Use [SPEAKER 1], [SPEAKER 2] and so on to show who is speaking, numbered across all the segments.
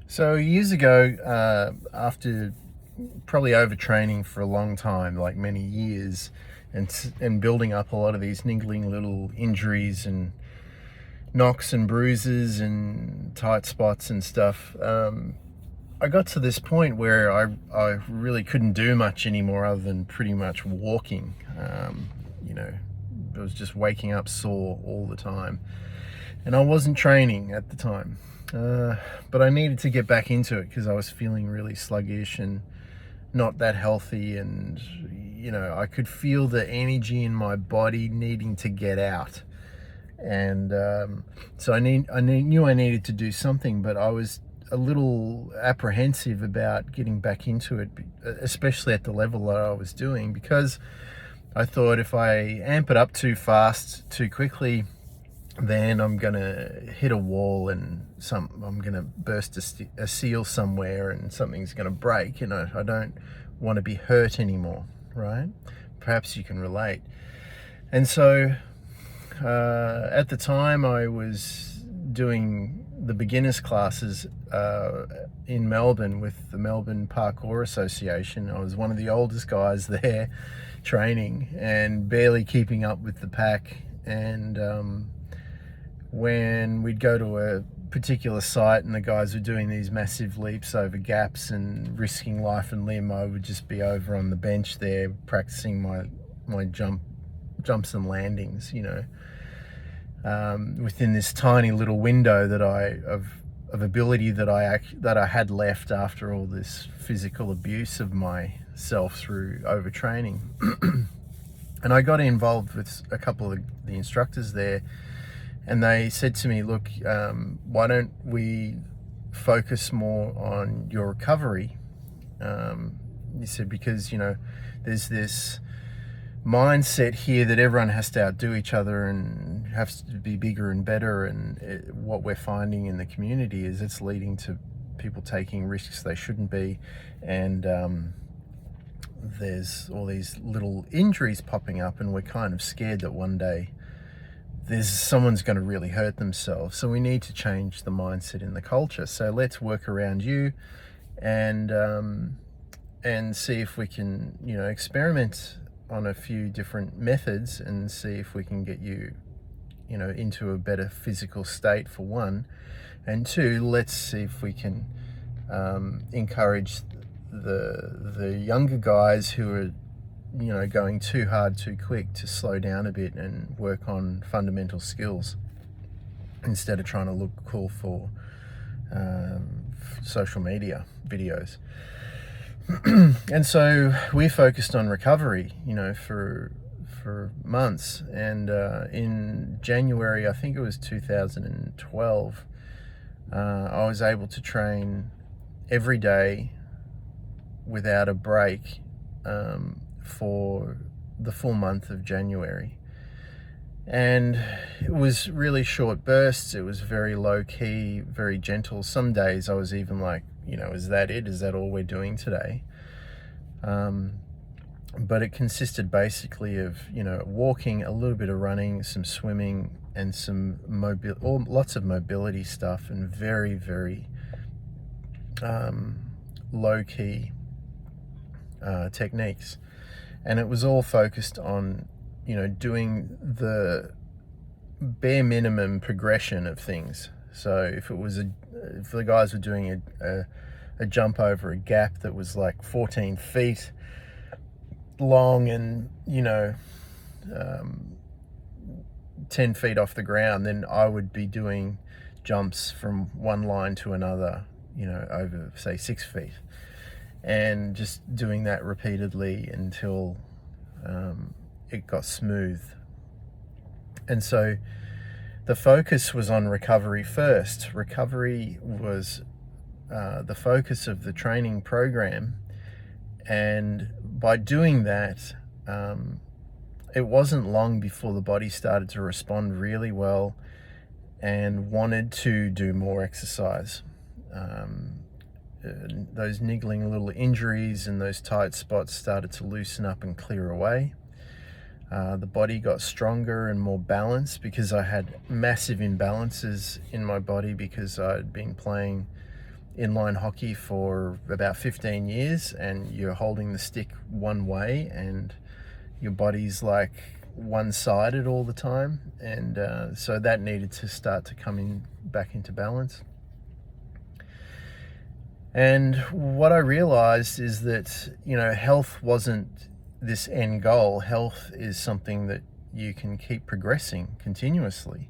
[SPEAKER 1] So years ago, after probably overtraining for a long time, like many years, and building up a lot of these niggling little injuries and knocks and bruises and tight spots and stuff, I got to this point where I really couldn't do much anymore other than pretty much walking. You know, I was just waking up sore all the time, and I wasn't training at the time. But I needed to get back into it because I was feeling really sluggish and not that healthy, and I could feel the energy in my body needing to get out. And so knew I needed to do something, but I was a little apprehensive about getting back into it, especially at the level that I was doing, because I thought if I amp it up too fast, too quickly, then I'm gonna hit a wall and I'm gonna burst a seal somewhere and something's gonna break. I don't want to be hurt anymore, right? Perhaps you can relate. And so at the time I was doing the beginners classes in Melbourne with the Melbourne Parkour Association. I was one of the oldest guys there training and barely keeping up with the pack. And when we'd go to a particular site and the guys were doing these massive leaps over gaps and risking life and limb, I would just be over on the bench there practicing my jumps and landings, within this tiny little window of ability that I had left after all this physical abuse of myself through overtraining. And I got involved with a couple of the instructors there, and they said to me, look, why don't we focus more on your recovery? He said, because, there's this mindset here that everyone has to outdo each other and has to be bigger and better. And what we're finding in the community is it's leading to people taking risks they shouldn't be. And there's all these little injuries popping up, and we're kind of scared that one day someone's going to really hurt themselves. So we need to change the mindset in the culture. So let's work around you and see if we can, experiment on a few different methods and see if we can get you, into a better physical state, for one. And two, let's see if we can encourage the younger guys who are going too hard too quick to slow down a bit and work on fundamental skills instead of trying to look cool for social media videos. And so we focused on recovery, for months. And in January, I think it was 2012, I was able to train every day without a break for the full month of January. And it was really short bursts. It was very low key, very gentle. Some days I was even like, is that it? Is that all we're doing today? But it consisted basically of, walking, a little bit of running, some swimming, and some lots of mobility stuff, and very, very low key techniques. And it was all focused on, doing the bare minimum progression of things. So if the guys were doing a jump over a gap that was like 14 feet long and 10 feet off the ground, then I would be doing jumps from one line to another, over say 6 feet, and just doing that repeatedly until it got smooth. And so the focus was on recovery first. Recovery was the focus of the training program. And by doing that, it wasn't long before the body started to respond really well and wanted to do more exercise. Those niggling little injuries and those tight spots started to loosen up and clear away. The body got stronger and more balanced, because I had massive imbalances in my body because I'd been playing inline hockey for about 15 years and you're holding the stick one way and your body's like one-sided all the time, and so that needed to start to come in back into balance. And what I realized is that, you know, health wasn't this end goal. Health is something that you can keep progressing continuously,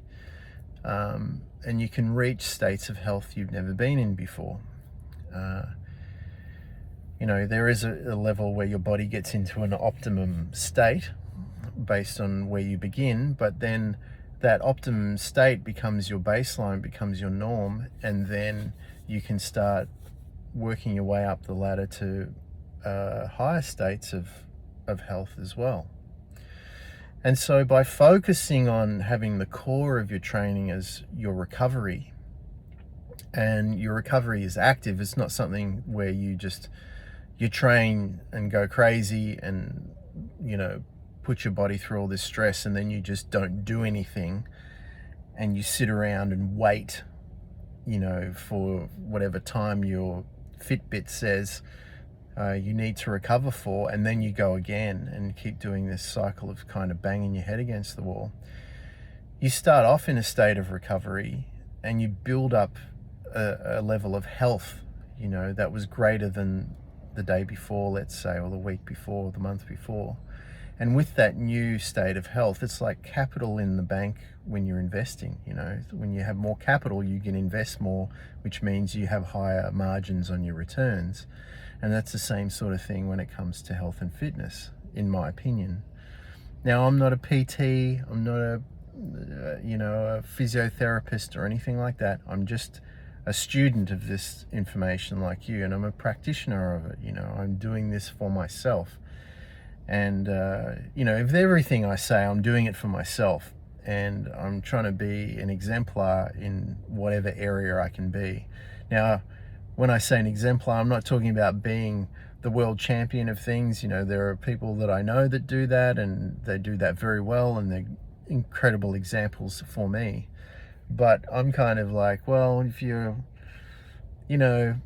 [SPEAKER 1] and you can reach states of health you've never been in before. You know, there is a level where your body gets into an optimum state based on where you begin, but then that optimum state becomes your baseline, becomes your norm, and then you can start working your way up the ladder to higher states of health as well. And so by focusing on having the core of your training as your recovery, and your recovery is active, it's not something where you train and go crazy and, you know, put your body through all this stress and then you just don't do anything and you sit around and wait, you know, for whatever time your Fitbit says you need to recover for, and then you go again and keep doing this cycle of kind of banging your head against the wall. You start off in a state of recovery and you build up a level of health, you know, that was greater than the day before, let's say, or the week before, or the month before. And with that new state of health, it's like capital in the bank when you're investing. You know, when you have more capital, you can invest more, which means you have higher margins on your returns. And that's the same sort of thing when it comes to health and fitness, in my opinion. Now, I'm not a PT, I'm not a physiotherapist or anything like that. I'm just a student of this information like you, and I'm a practitioner of it. You know, I'm doing this for myself. And, you know, if everything I say, I'm doing it for myself, and I'm trying to be an exemplar in whatever area I can be. Now, when I say an exemplar, I'm not talking about being the world champion of things. You know, there are people that I know that do that, and they do that very well, and they're incredible examples for me. But I'm kind of like, well, if you're, you know,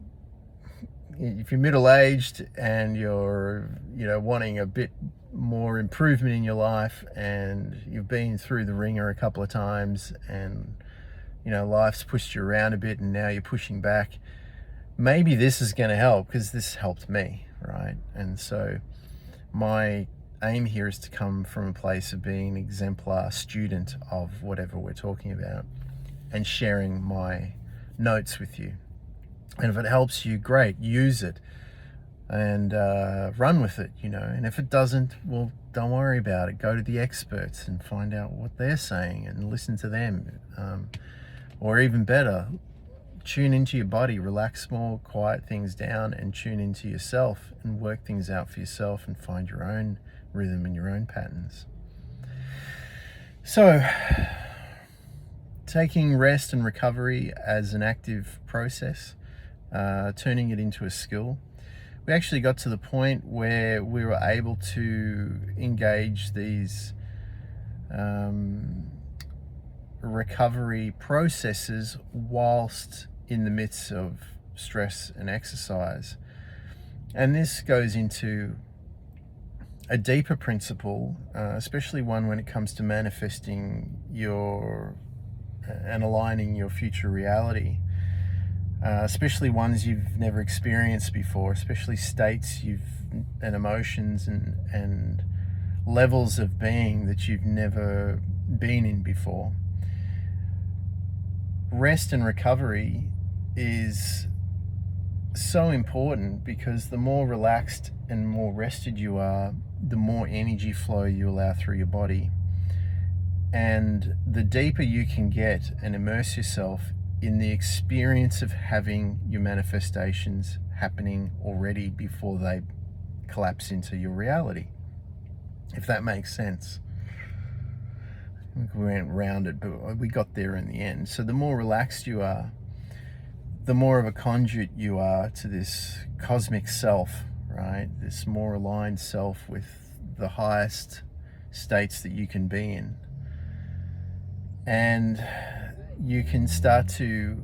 [SPEAKER 1] if you're middle-aged and you're, you know, wanting a bit more improvement in your life, and you've been through the ringer a couple of times, and, you know, life's pushed you around a bit and now you're pushing back, maybe this is going to help, because this helped me, right? And so my aim here is to come from a place of being an exemplar student of whatever we're talking about and sharing my notes with you. And if it helps you, great, use it and run with it, you know. And if it doesn't, well, don't worry about it. Go to the experts and find out what they're saying and listen to them. Or even better, tune into your body, relax more, quiet things down, and tune into yourself and work things out for yourself and find your own rhythm and your own patterns. So, taking rest and recovery as an active process, turning it into a skill, we actually got to the point where we were able to engage these recovery processes whilst in the midst of stress and exercise. And this goes into a deeper principle, especially one when it comes to manifesting and aligning your future reality, especially ones you've never experienced before, especially states and emotions and levels of being that you've never been in before. Rest and recovery is so important, because the more relaxed and more rested you are, the more energy flow you allow through your body. And the deeper you can get and immerse yourself in the experience of having your manifestations happening already before they collapse into your reality, if that makes sense. We went round it, but we got there in the end. So the more relaxed you are, the more of a conduit you are to this cosmic self, right? This more aligned self with the highest states that you can be in. And you can start to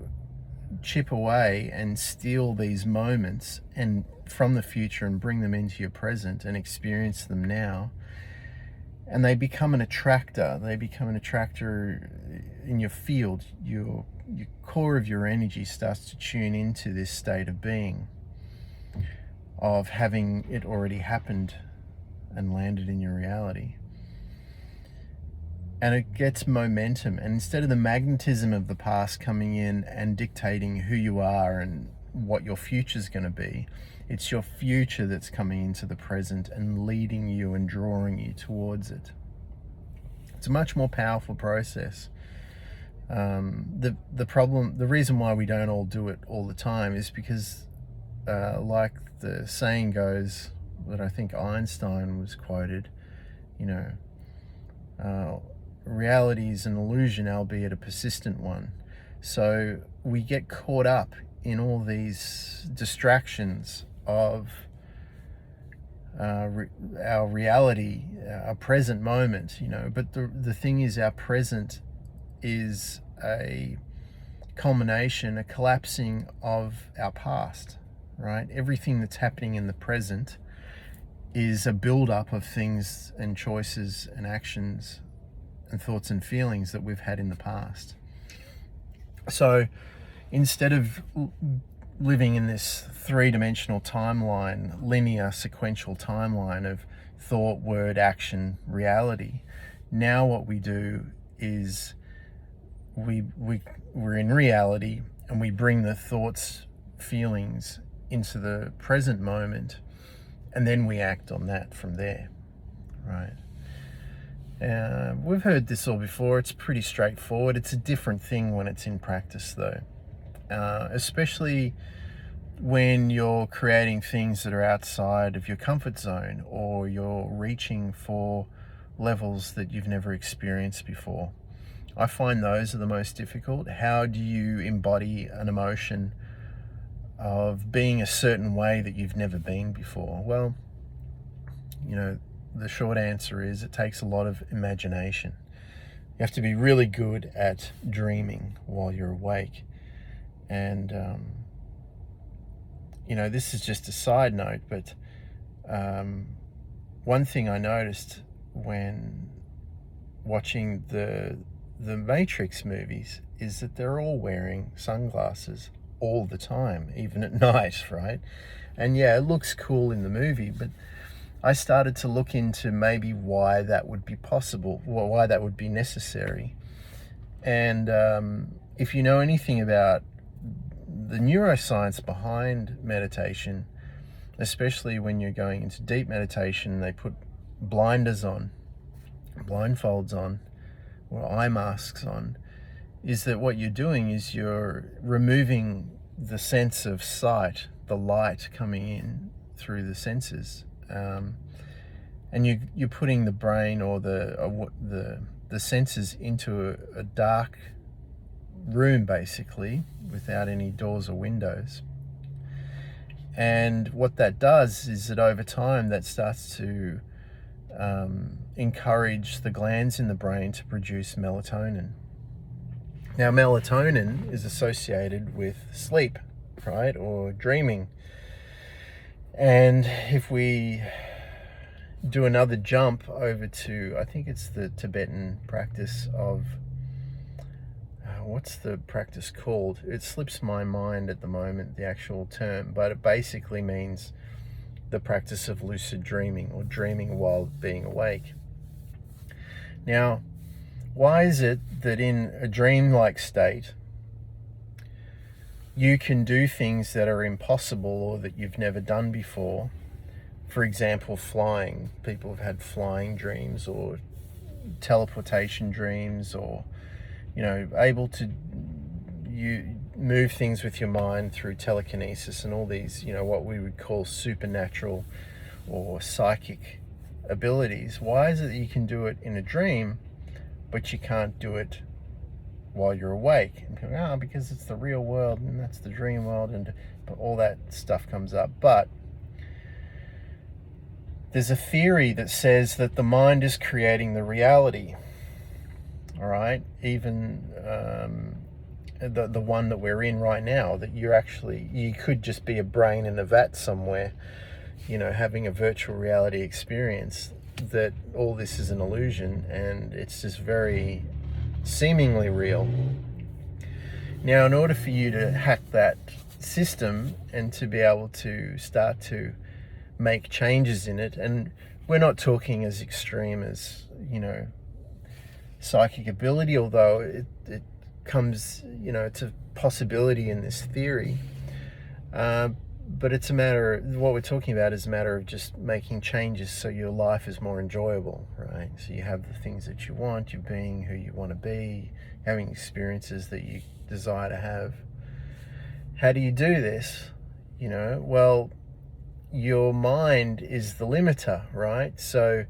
[SPEAKER 1] chip away and steal these moments and from the future and bring them into your present and experience them now. And they become an attractor. They become an attractor in your field. Your core of your energy starts to tune into this state of being, of having it already happened and landed in your reality. And it gets momentum. And instead of the magnetism of the past coming in and dictating who you are and what your future's going to be, it's your future that's coming into the present and leading you and drawing you towards it. It's a much more powerful process. The reason why we don't all do it all the time is because, like the saying goes, that I think Einstein was quoted, reality is an illusion, albeit a persistent one. So we get caught up in all these distractions of our reality, our present moment, but the thing is, our present is a culmination, a collapsing of our past, right? Everything that's happening in the present is a build-up of things and choices and actions and thoughts and feelings that we've had in the past. So instead of living in this three-dimensional timeline, linear sequential timeline of thought, word, action, reality, now what we do is we're in reality, and we bring the thoughts, feelings into the present moment, and then we act on that from there, right? We've heard this all before. It's pretty straightforward. It's a different thing when it's in practice, though, especially when you're creating things that are outside of your comfort zone, or you're reaching for levels that you've never experienced before. I find those are the most difficult. How do you embody an emotion of being a certain way that you've never been before? Well, the short answer is it takes a lot of imagination. You have to be really good at dreaming while you're awake. And, this is just a side note, but one thing I noticed when watching the Matrix movies is that they're all wearing sunglasses all the time, even at night, right? And yeah, it looks cool in the movie, but I started to look into maybe why that would be possible, why that would be necessary. And if you know anything about the neuroscience behind meditation, especially when you're going into deep meditation, they put blindfolds on, or eye masks on, is that what you're doing is you're removing the sense of sight, the light coming in through the senses, and you're putting the brain or the senses into a dark room, basically, without any doors or windows. And what that does is that over time that starts to encourage the glands in the brain to produce melatonin. Now, melatonin is associated with sleep, right, or dreaming. And if we do another jump over to, I think it's the Tibetan practice of, what's the practice called? It slips my mind at the moment, the actual term, but it basically means the practice of lucid dreaming, or dreaming while being awake. Now, why is it that in a dreamlike state you can do things that are impossible or that you've never done before? For example, flying. People have had flying dreams, or teleportation dreams, or able to move things with your mind through telekinesis and all these, what we would call supernatural or psychic abilities. Why is it that you can do it in a dream, but you can't do it while you're awake? And people go, because it's the real world and that's the dream world, and all that stuff comes up. But there's a theory that says that the mind is creating the reality. All right, even the one that we're in right now, that you could just be a brain in a vat somewhere, having a virtual reality experience, that all this is an illusion and it's just very seemingly real. Now, in order for you to hack that system and to be able to start to make changes in it, and we're not talking as extreme as, psychic ability, although it comes, it's a possibility in this theory. But it's what we're talking about is a matter of just making changes so your life is more enjoyable, right? So you have the things that you want, you're being who you want to be, having experiences that you desire to have. How do you do this? Well, your mind is the limiter, right? So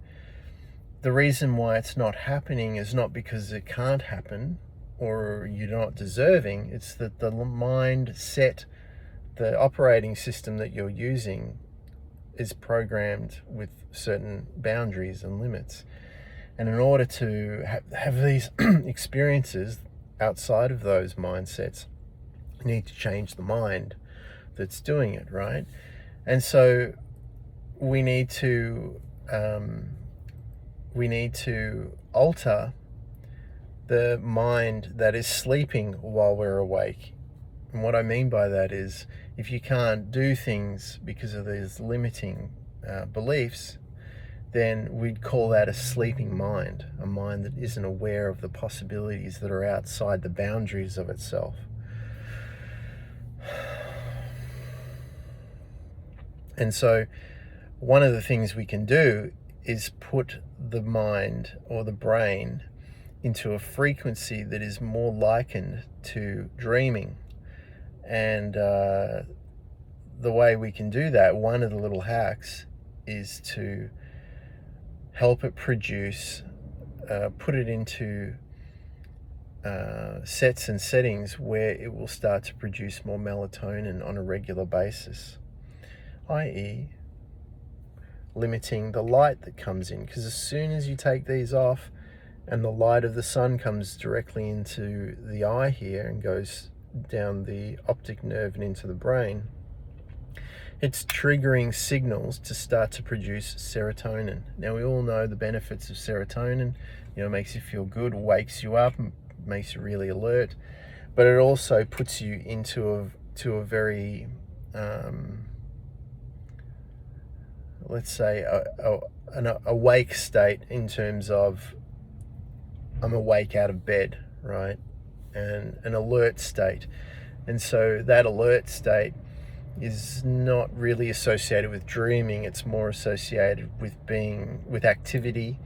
[SPEAKER 1] the reason why it's not happening is not because it can't happen or you're not deserving. It's that the mind set, the operating system that you're using, is programmed with certain boundaries and limits. And in order to have these experiences outside of those mindsets, you need to change the mind that's doing it, right? And so we need to alter the mind that is sleeping while we're awake. And what I mean by that is, if you can't do things because of these limiting beliefs, then we'd call that a sleeping mind, a mind that isn't aware of the possibilities that are outside the boundaries of itself. And so one of the things we can do is put the mind or the brain into a frequency that is more likened to dreaming. And the way we can do that, one of the little hacks, is to help it produce, put it into sets and settings where it will start to produce more melatonin on a regular basis, i.e. limiting the light that comes in. Because as soon as you take these off and the light of the sun comes directly into the eye here and goes down the optic nerve and into the brain, it's triggering signals to start to produce serotonin. Now, we all know the benefits of serotonin. It makes you feel good, wakes you up, makes you really alert, but it also puts you into a very let's say an awake state, in terms of I'm awake out of bed, right? And an alert state. And so that alert state is not really associated with dreaming. It's more associated with activity.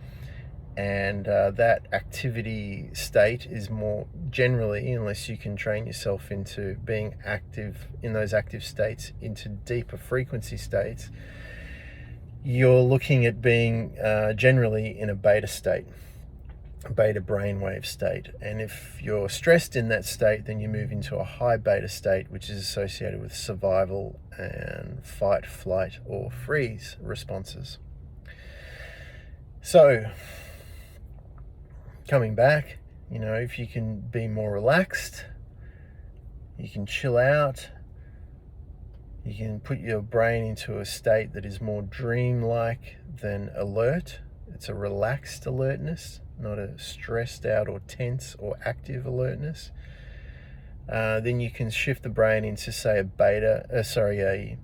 [SPEAKER 1] And that activity state is more generally, unless you can train yourself into being active in those active states, into deeper frequency states, you're looking at being generally in a beta state, a beta brainwave state. And if you're stressed in that state, then you move into a high beta state, which is associated with survival and fight, flight, or freeze responses. So, coming back, if you can be more relaxed, you can chill out, you can put your brain into a state that is more dreamlike than alert. It's a relaxed alertness, not a stressed out or tense or active alertness. Then you can shift the brain into, say, a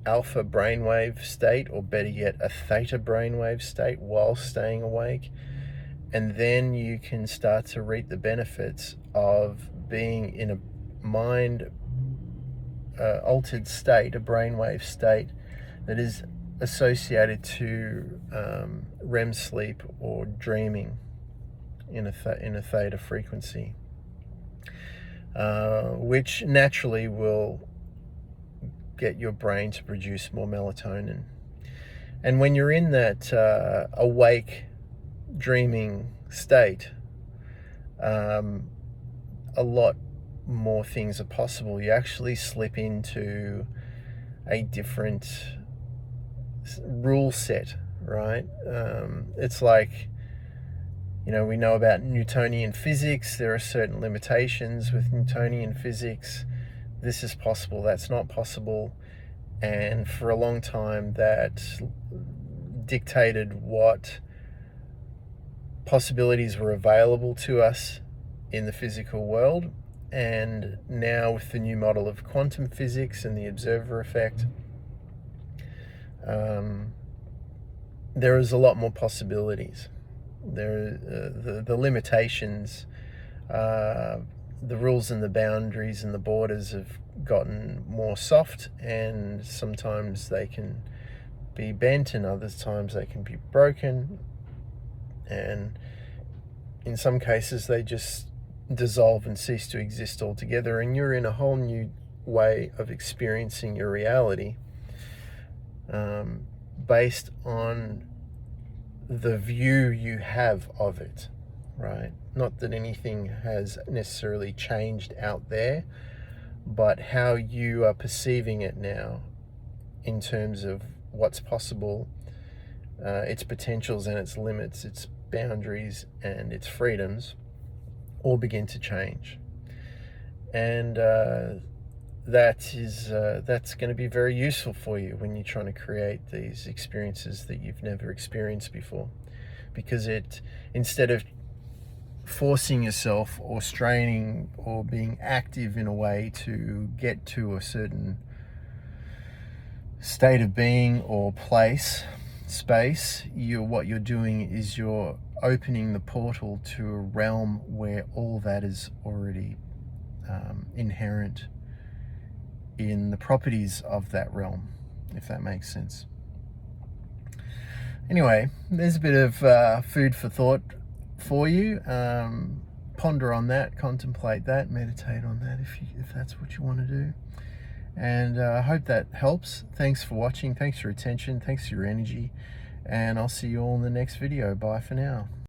[SPEAKER 1] alpha brainwave state, or better yet, a theta brainwave state, while staying awake. And then you can start to reap the benefits of being in a mind altered state, a brainwave state that is associated to REM sleep or dreaming in a theta frequency, which naturally will get your brain to produce more melatonin. And when you're in that awake dreaming state, a lot more things are possible. You actually slip into a different rule set, right? It's like You know, we know about Newtonian physics. There are certain limitations with Newtonian physics. This is possible, that's not possible. And for a long time, that dictated what possibilities were available to us in the physical world. And now with the new model of quantum physics and the observer effect, there is a lot more possibilities. The limitations, the rules and the boundaries and the borders have gotten more soft, and sometimes they can be bent and other times they can be broken, and in some cases they just dissolve and cease to exist altogether, and you're in a whole new way of experiencing your reality, based on the view you have of it, right? Not that anything has necessarily changed out there, but how you are perceiving it now in terms of what's possible, its potentials and its limits, its boundaries and its freedoms all begin to change. And that's going to be very useful for you when you're trying to create these experiences that you've never experienced before, because instead of forcing yourself or straining or being active in a way to get to a certain state of being or space, what you're doing is you're opening the portal to a realm where all that is already inherent in the properties of that realm, if that makes sense. Anyway, there's a bit of food for thought for you. Ponder on that, contemplate that, meditate on that if that's what you want to do. And I hope that helps. Thanks for watching. Thanks for your attention. Thanks for your energy. And I'll see you all in the next video. Bye for now.